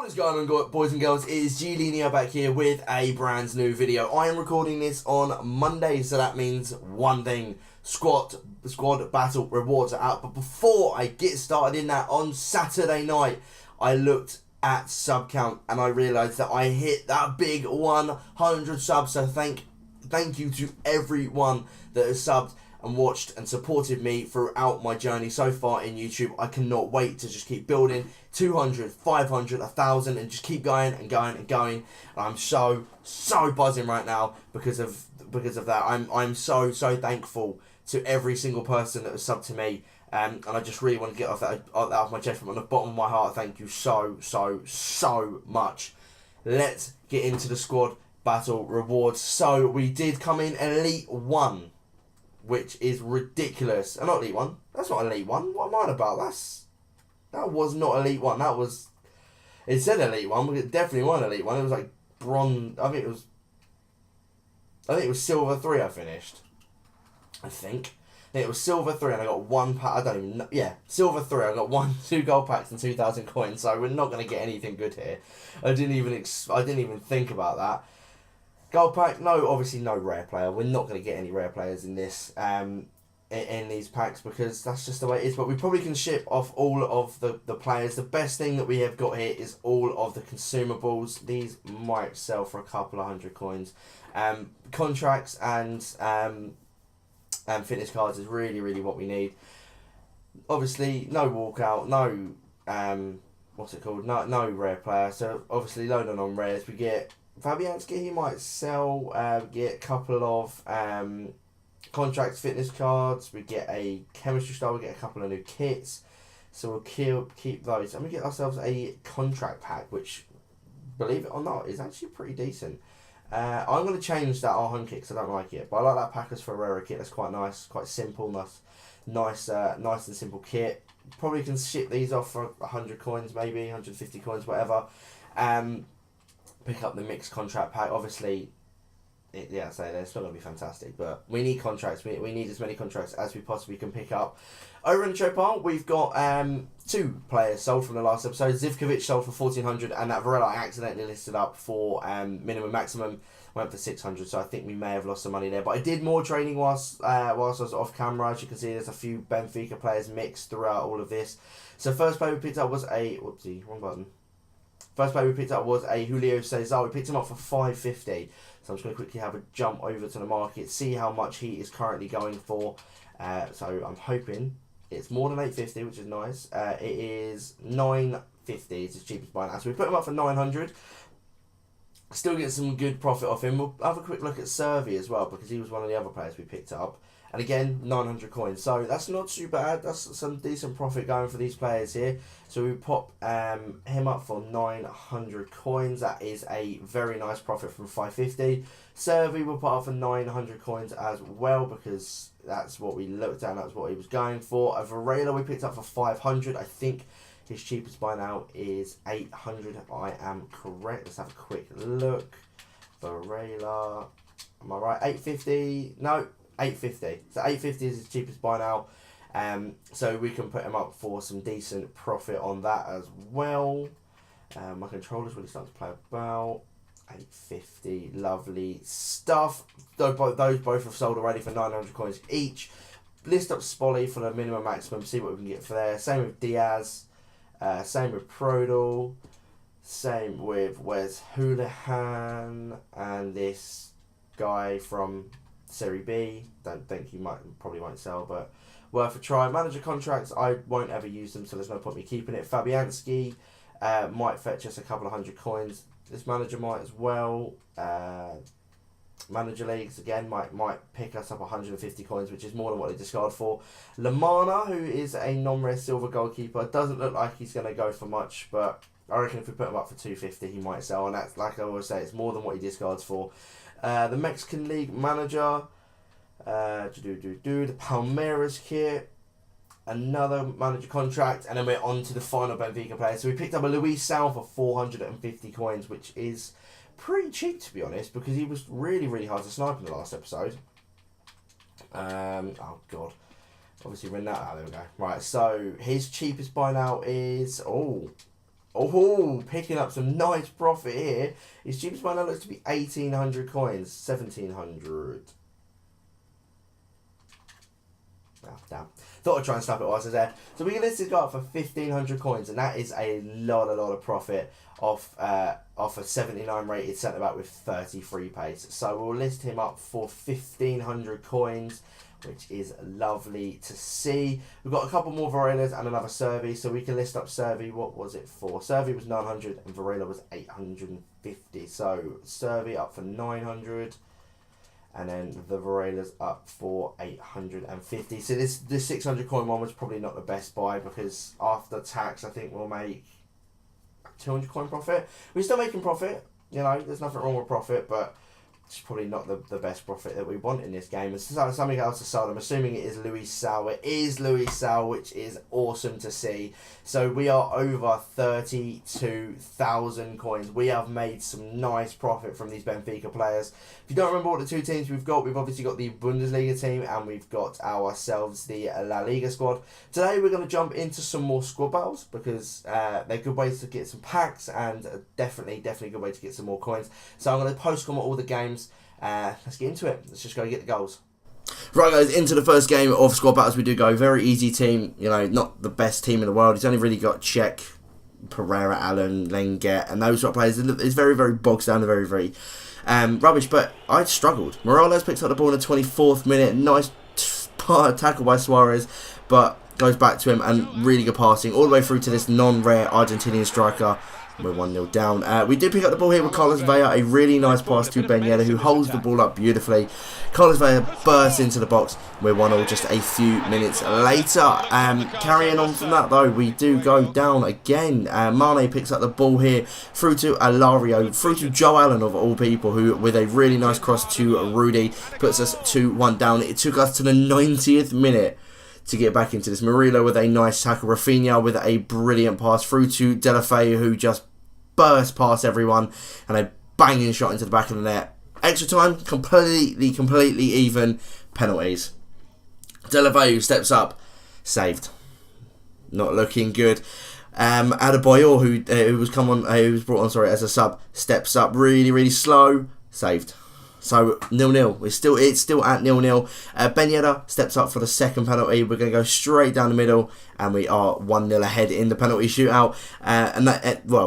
What is going on, boys and girls? It is Giuliano back here with a brand new video. I am recording this on Monday, so that means one thing. Squad battle rewards are out. But before I get started in that, on Saturday night, I looked at sub count and I realised that I hit that big 100 subs. So thank you to everyone that has subbed and watched and supported me throughout my journey so far in YouTube. I cannot wait to just keep building 200, 500, 1,000 and just keep going and going and going. And I'm so buzzing right now because of that. I'm so thankful to every single person that has subbed to me. And I just really want to get that off my chest from the bottom of my heart. Thank you so much. Let's get into the squad battle rewards. So we did come in Elite 1. Which is ridiculous. Not Elite 1. That's not Elite 1. What am I on about? That was not Elite 1. That was... It said Elite 1, but it definitely wasn't Elite 1. It was like bronze... I think it was Silver 3 I finished. I think it was Silver 3 and I got one pack. I don't even know. Yeah, Silver 3. I got 2 gold packs and 2,000 coins. So we're not going to get anything good here. I didn't even think about that. Gold pack, no, obviously no rare player. We're not going to get any rare players in this, in these packs because that's just the way it is. But we probably can ship off all of the players. The best thing that we have got here is all of the consumables. These might sell for a couple of 100 coins. Contracts and fitness cards is really what we need. Obviously, no walkout, no what's it called? No rare player. So obviously, loading on rares, we get. Fabianski, he might sell, get a couple of contracts, fitness cards, we get a chemistry star, we get a couple of new kits, so we'll keep those, and we get ourselves a contract pack, which, believe it or not, is actually pretty decent. I'm going to change that our home kit because I don't like it, but I like that Packers Ferreira kit. That's quite nice, quite simple, nice and simple kit. Probably can ship these off for 100 coins, maybe 150 coins, whatever. Pick up the mixed contract pack. Obviously, it's not going to be fantastic, but we need contracts. We need as many contracts as we possibly can pick up. Over in the trade pile, we've got 2 players sold from the last episode. Zivkovic sold for 1,400, and that Varela I accidentally listed up for minimum maximum. Went for 600, so I think we may have lost some money there. But I did more trading whilst I was off camera. As you can see, there's a few Benfica players mixed throughout all of this. So first player we picked up was a... Whoopsie, wrong button. First player we picked up was a Julio Cesar. We picked him up for 550. So I'm just going to quickly have a jump over to the market, see how much he is currently going for. So I'm hoping it's more than 850, which is nice. It is 950. It's his cheapest buy now. So we put him up for 900. Still get some good profit off him. We'll have a quick look at Servi as well because he was one of the other players we picked up. And again, 900 coins. So that's not too bad. That's some decent profit going for these players here. So we pop him up for 900 coins. That is a very nice profit from 550. Servi will put up for 900 coins as well because that's what we looked at and that's what he was going for. A Varela we picked up for 500. I think his cheapest buy now is 800 if I am correct. Let's have a quick look. Varela. Am I right? 850? No. 850. So 850 is his cheapest buy now. So we can put him up for some decent profit on that as well. My controller's really starting to play about. 850. Lovely stuff. Those both have sold already for 900 coins each. List up Spolly for the minimum maximum. See what we can get for there. Same with Diaz. Same with Prodal. Same with Wes Houlihan. And this guy from Serie B, don't think he probably won't sell, but worth a try. Manager contracts, I won't ever use them, so there's no point me keeping it. Fabianski might fetch us a couple of 100 coins. This manager might as well. Manager leagues again might pick us up 150 coins, which is more than what they discard for. Lamana, who is a non-rare silver goalkeeper, doesn't look like he's going to go for much, but I reckon if we put him up for 250, he might sell, and that's, like I always say, it's more than what he discards for. The Mexican League manager, the Palmeiras kit, another manager contract, and then we're on to the final Benfica player. So we picked up a Luis Sal for 450 coins, which is pretty cheap to be honest, because he was really hard to snipe in the last episode. Oh god, obviously ran that out. There we go. Right, so his cheapest buy now is Oh, picking up some nice profit here. His cheapest buy now looks to be 1,800 coins. 1,700. Oh, damn. Thought I'd try and snap it while I was there. So we can list this guy up for 1,500 coins, and that is a lot of profit off a 79 rated centre back with 33 pace. So we'll list him up for 1,500 coins, which is lovely to see. We've got a couple more Varelas and another Servi, so we can list up Servi. What was it for? Servi was 900 and Varela was 850. So Servi up for 900. And then the Varela's up for 850. So this 600 coin one was probably not the best buy, because after tax I think we'll make 200 coin profit. We're still making profit, you know, there's nothing wrong with profit, but it's probably not the best profit that we want in this game. And so something else to sell. I'm assuming it is Luis Sal. It is Luis Sal, which is awesome to see. So we are over 32,000 coins. We have made some nice profit from these Benfica players. If you don't remember what the two teams we've obviously got the Bundesliga team and we've got ourselves the La Liga squad. Today we're going to jump into some more squad battles, because they're good ways to get some packs, and definitely a good way to get some more coins. So I'm going to post comment all the games. Let's get into it. Let's just go get the goals. Right, guys, into the first game of squad battles we do go. Very easy team, you know, not the best team in the world. He's only really got Czech, Pereira, Allen, Lenglet, and those sort of players. It's very boxed down, very rubbish, but I struggled. Morales picks up the ball in the 24th minute. Nice tackle by Suarez, but goes back to him, and really good passing all the way through to this non-rare Argentinian striker. We're 1-0 down. We did pick up the ball here with Carlos Vela. A really nice pass to Ben Yedder, who holds the ball up beautifully. Carlos Vela bursts into the box. We're 1-0 just a few minutes later. Carrying on from that, though, we do go down again. Mane picks up the ball here through to Alario, through to Joe Allen, of all people, who, with a really nice cross to Rudy, puts us 2-1 down. It took us to the 90th minute to get back into this. Murillo with a nice tackle. Rafinha with a brilliant pass through to Delafeu, who just burst past everyone, and a banging shot into the back of the net. Extra time, completely even. Penalties. Delafeu steps up, saved. Not looking good. Adebayor, who was brought on as a sub, steps up really slow, saved. So 0-0. It's still at 0-0. Ben Yedder steps up for the second penalty. We're going to go straight down the middle, and we are 1-0 ahead in the penalty shootout.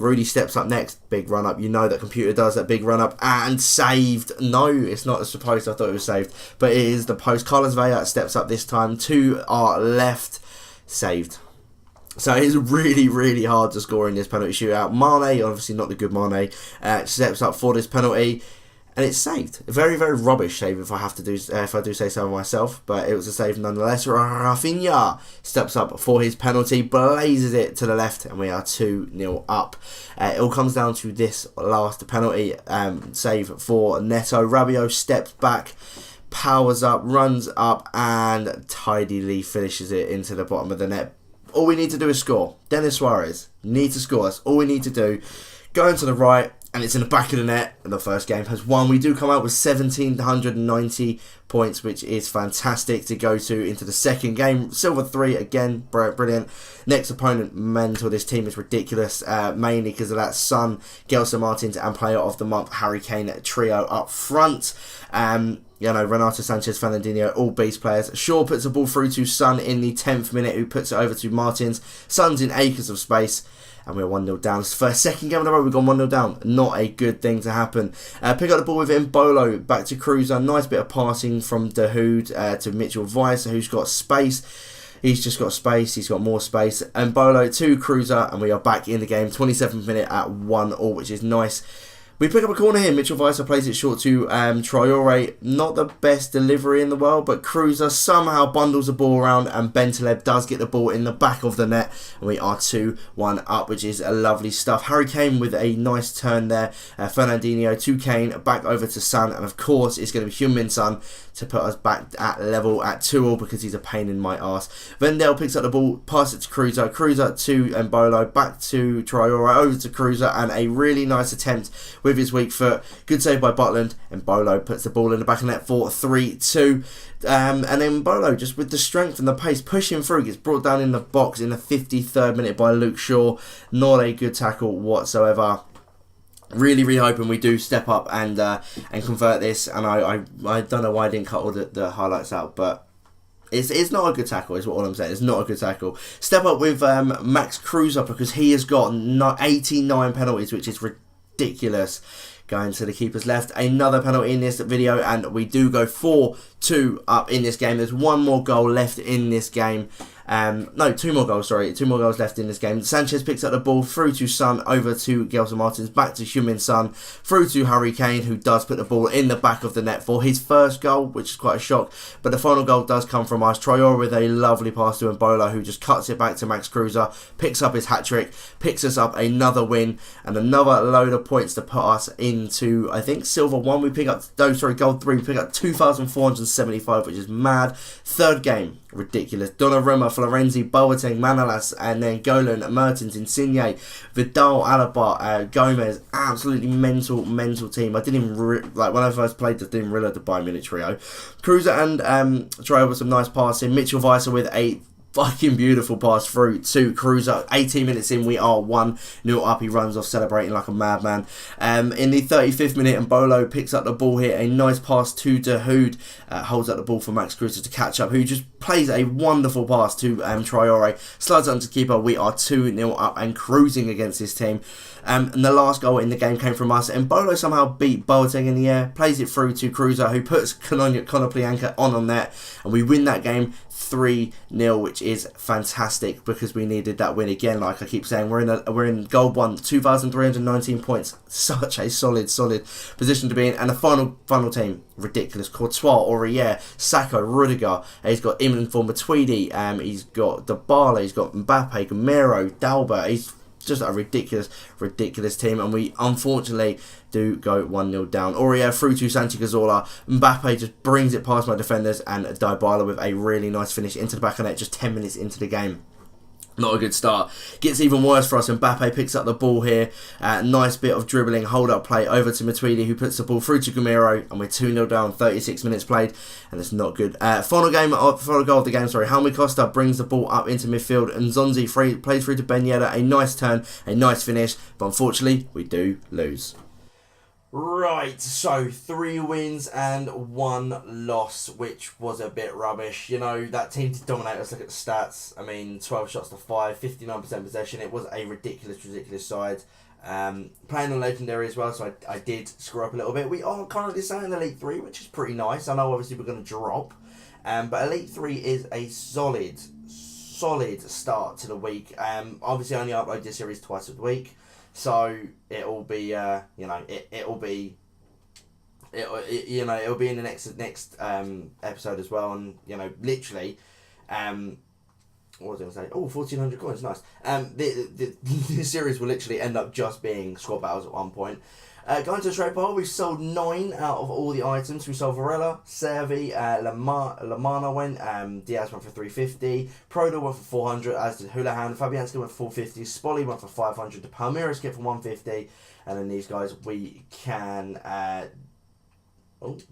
Rudy steps up next. Big run up. You know that computer does that big run up, and saved. No, it's not as supposed. I thought it was saved, but it is the post. Carlos Vela steps up this time to our left, saved. So it's really hard to score in this penalty shootout. Mane, obviously not the good Mane, steps up for this penalty. And it's saved. A very rubbish save, if I do say so myself. But it was a save nonetheless. Rafinha steps up for his penalty, blazes it to the left, and we are 2-0 up. It all comes down to this last penalty save for Neto. Rabiot steps back, powers up, runs up, and tidily finishes it into the bottom of the net. All we need to do is score. Denis Suarez need to score. That's all we need to do. Going to the right, and it's in the back of the net, and the first game has won. We do come out with 1,790 points, which is fantastic to go into the second game. Silver 3, again, brilliant. Next opponent, mental. This team is ridiculous, mainly because of that Son, Gelson Martins, and Player of the Month, Harry Kane trio up front. Renato Sanchez, Fernandinho, all beast players. Shaw puts the ball through to Son in the 10th minute, who puts it over to Martins. Son's in acres of space, and we're 1-0 down. For a second game in a row, we've gone 1-0 down. Not a good thing to happen. Pick up the ball with Mbolo, back to Cruiser. Nice bit of passing from Dahoud to Mitchell Weiss, who's got space. He's just got space. He's got more space. Mbolo to Cruiser, and we are back in the game. 27th minute at 1-1, which is nice. We pick up a corner here. Mitchell Weiss plays it short to Traore. Not the best delivery in the world, but Cruiser somehow bundles the ball around, and Bentaleb does get the ball in the back of the net, and we are 2-1 up, which is lovely stuff. Harry Kane with a nice turn there. Fernandinho to Kane, back over to Son, and of course it's going to be Heung-min Son to put us back at level at 2-2, because he's a pain in my arse. Vendel picks up the ball, passes it to Cruiser. Cruiser to Mbolo, back to Traore, over to Cruiser, and a really nice attempt with with his weak foot. Good save by Butland, and Bolo puts the ball in the back of net for 3-2. And then Bolo, just with the strength and the pace, pushing through, gets brought down in the box in the 53rd minute by Luke Shaw. Not a good tackle whatsoever. Really hoping we do step up and convert this. And I don't know why I didn't cut all the highlights out, but it's not a good tackle, is what I'm saying. It's not a good tackle. Step up with Max Cruiser, because he has got 89 penalties, which is ridiculous. Going to the keeper's left. Another penalty in this video, and we do go 4-2 up in this game. There's one more goal left in this game. No, two more goals, sorry. Two more goals left in this game. Sanchez picks up the ball through to Son, over to Gelson Martins, back to Heung-min Son, through to Harry Kane, who does put the ball in the back of the net for his first goal, which is quite a shock. But the final goal does come from us. Traore with a lovely pass to Mbola, who just cuts it back to Max Cruiser, picks up his hat-trick, picks us up another win, and another load of points to put us into, I think, silver 1. We pick up, gold 3. We pick up 2,475, which is mad. Third game. Ridiculous. Donnarumma, Florenzi, Boateng, Manolas, and then Golan, Mertens, Insigne, Vidal, Alaba, Gomez. Absolutely mental team. I didn't even when I first played this, didn't realise the Bayern Munich trio. Cruiser and Traore with some nice passing. Mitchell Weiser with a fucking beautiful pass through to Cruiser. 18 minutes in, we are 1-0 up. He runs off celebrating like a madman. In the 35th minute, Mbolo picks up the ball here. A nice pass to Dahoud. Holds up the ball for Max Cruiser to catch up, who just plays a wonderful pass to Traore. Slides onto keeper. We are 2-0 up and cruising against this team. And the last goal in the game came from us. And Mbolo somehow beat Boateng in the air. Plays it through to Cruiser, who puts Conor Plianka on net. And we win that game 3-0, which is fantastic, because we needed that win again. Like I keep saying, we're in gold 1, 2,319 points. Such a solid position to be in. And the final team, ridiculous. Courtois, Aurier, Sacco, Rudiger. He's got Imran for Matuidi. He's got Dybala. He's got Mbappe, Gamero, Dalba. He's just a ridiculous team, and we unfortunately do go 1-0 down. Aurier through to Santi Cazorla. Mbappe just brings it past my defenders, and Dybala with a really nice finish into the back of net just 10 minutes into the game. Not a good start. Gets even worse for us. Mbappe picks up the ball here. Nice bit of dribbling, hold up play over to Matuidi, who puts the ball through to Gamero, and we're 2-0 down, 36 minutes played, and it's not good. Final goal of the game, sorry. Helmi Costa brings the ball up into midfield, and Zonzi plays through to Ben Yedder. A nice turn, a nice finish, but unfortunately, we do lose. Right, so 3 wins and 1 loss, which was a bit rubbish. You know, that team did dominate us. Look at the stats. I mean, 12 shots to 5, 59% possession. It was a ridiculous side. Playing on Legendary as well, so I did screw up a little bit. We are currently sat in Elite 3, which is pretty nice. I know obviously we're going to drop, but Elite 3 is a solid start to the week. Obviously I only upload this series twice a week. So it'll be, it'll be in the next episode as well, and literally, what was I going to say? Oh, 1,400 coins, nice. The series will literally end up just being squad battles at one point. Going to the trade pile, we've sold 9 out of all the items. We sold Varela, Servi, Lamana went, Diaz went for 350, Prodo went for 400, as did Houlihan, Fabianski went for 450, Spolly went for 500, the Palmeiras get for 150, and then these guys we can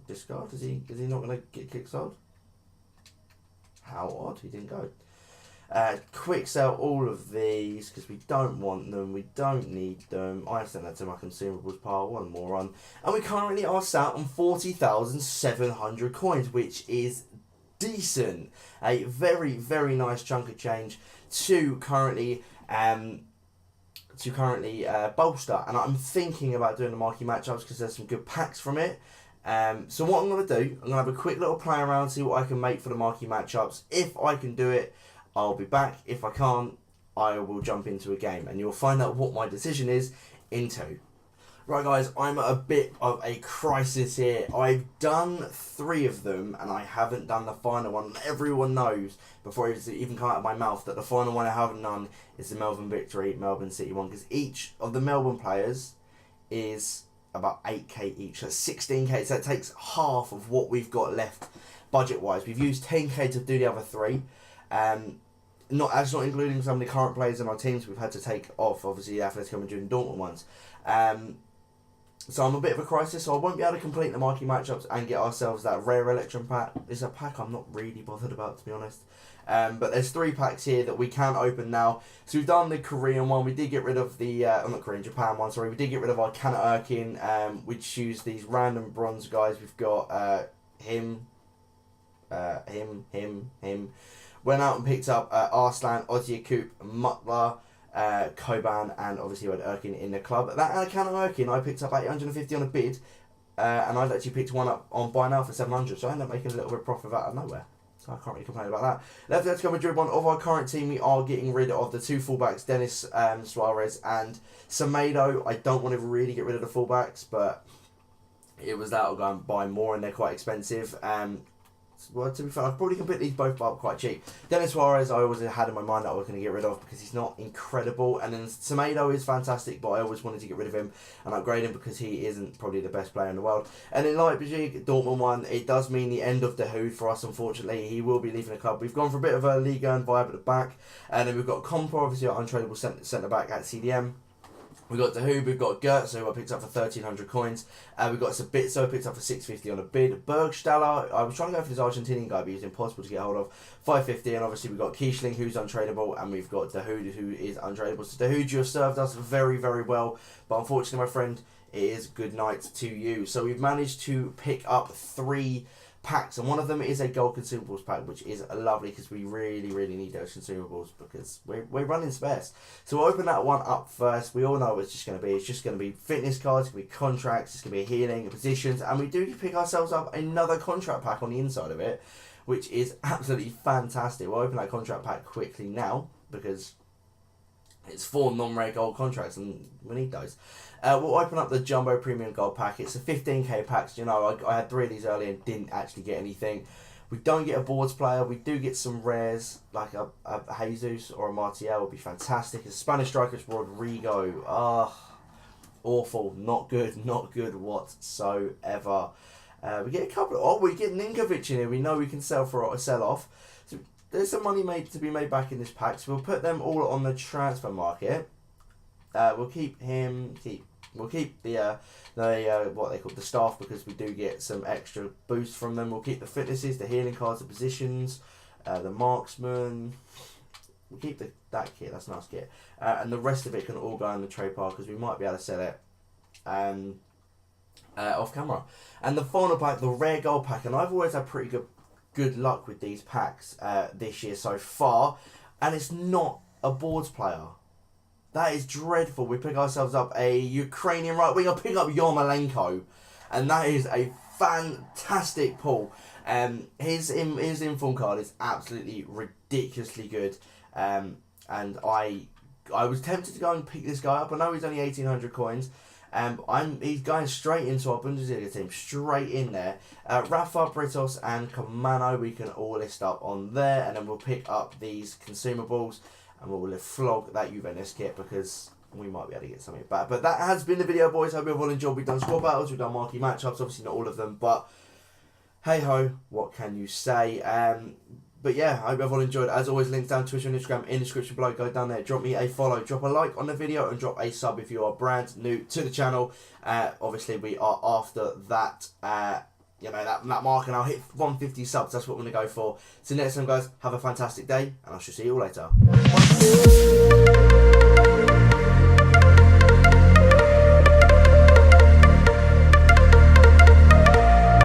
discard. Is he not going to get kick sold? How odd, he didn't go. Quick sell all of these because we don't want them, we don't need them. I sent that to my consumables pile, one more on. And we currently are sat on 40,700 coins, which is decent. A very nice chunk of change to currently bolster. And I'm thinking about doing the marquee matchups because there's some good packs from it. So what I'm going to do, I'm going to have a quick little play around, see what I can make for the marquee matchups. If I can do it, I'll be back. If I can't, I will jump into a game, and you'll find out what my decision is in 2. Right guys, I'm at a bit of a crisis here. I've done 3 of them, and I haven't done the final one. Everyone knows, before it's even come out of my mouth, that the final one I haven't done is the Melbourne Victory, Melbourne City one, because each of the Melbourne players is about 8k each. That's 16k, so that takes half of what we've got left budget-wise. We've used 10k to do the other 3. That's not including some of the current players in our teams we've had to take off, obviously the Atletico Madrid and Dortmund ones. So I'm a bit of a crisis, so I won't be able to complete the marquee matchups and get ourselves that rare Electrum pack. It's a pack I'm not really bothered about, to be honest. But there's 3 packs here that we can open now. So we've done the Korean one. We did get rid of the, not Korean, Japan one, sorry. We did get rid of our Kana Erkin, which use these random bronze guys. We've got him. Went out and picked up Arslan, Oziakoop, Mutla, Koban, and obviously we had Erkin in the club. That Kana Erkin I picked up 850 on a bid, and I'd actually picked one up on buy now for 700, so I ended up making a little bit of profit out of nowhere. So I can't really complain about that. Left Atletico Madrid one of our current team, we are getting rid of the 2 fullbacks, Dennis Suarez and Semedo. I don't want to really get rid of the fullbacks, but it was that I'll go and buy more, and they're quite expensive. Well, to be fair, I probably can pick these both up quite cheap. Dennis Suarez, I always had in my mind that I was going to get rid of because he's not incredible. And then Semedo is fantastic, but I always wanted to get rid of him and upgrade him because he isn't probably the best player in the world. And in Leipzig, Dortmund one, it does mean the end of the Hood for us, unfortunately. He will be leaving the club. We've gone for a bit of a Liga and vibe at the back. And then we've got Compo, obviously our untradeable centre-back at CDM. We've got Dahoo, we've got Gertz, who I picked up for 1,300 coins. We've got Sabitzo, I picked up for 650 on a bid. Bergstaller, I was trying to go for this Argentinian guy, but he's impossible to get hold of. 550, and obviously we've got Kiesling, who's untradeable, and we've got Dahoo, who is untradeable. So Dahoo, you have served us very, very well, but unfortunately, my friend, it is good night to you. So we've managed to pick up 3 packs, and one of them is a gold consumables pack, which is lovely because we really need those consumables because we're running spares. So we'll open that one up first. We all know what it's just going to be. It's just going to be fitness cards, it's going to be contracts, it's going to be healing, positions, and we do pick ourselves up another contract pack on the inside of it, which is absolutely fantastic. We'll open that contract pack quickly now because it's 4 non-rare gold contracts and we need those. We'll open up the Jumbo Premium Gold pack. It's a 15k pack. So, you know, I had 3 of these earlier and didn't actually get anything. We don't get a boards player. We do get some rares, like a Jesus or a Martial would be fantastic. A Spanish striker, it's Rodrigo. Awful. Not good whatsoever. We get a couple of, we get Ninkovic in here. We know we can sell off. So there's some money to be made back in this pack. So we'll put them all on the transfer market. We'll keep him. We'll keep the what they call the staff because we do get some extra boost from them. We'll keep the fitnesses, the healing cards, the positions, the marksman. We'll keep that kit. That's a nice kit, and the rest of it can all go in the trade pile because we might be able to sell it off camera. And the final pack, the rare gold pack, and I've always had pretty good luck with these packs this year so far, and it's not a boards player. That is dreadful. We pick ourselves up a Ukrainian right winger, pick up Yarmolenko, and that is a fantastic pull. His inform card is absolutely ridiculously good, and I was tempted to go and pick this guy up. I know he's only 1,800 coins. He's going straight into our Bundesliga team, straight in there. Rafa, Britos, and Kamano we can all list up on there, and then we'll pick up these consumables. And we'll flog that Juventus kit because we might be able to get something back. But that has been the video, boys. Hope you've all enjoyed. We've done squad battles, we've done marquee matchups. Obviously not all of them, but hey ho, what can you say? But yeah, I hope you've all enjoyed. As always, links down Twitter and Instagram in the description below. Go down there, drop me a follow, drop a like on the video, and drop a sub if you are brand new to the channel. Obviously, we are after that. That mark, and I'll hit 150 subs. That's what we're going to go for. So next time, guys, have a fantastic day, and I shall see you all later.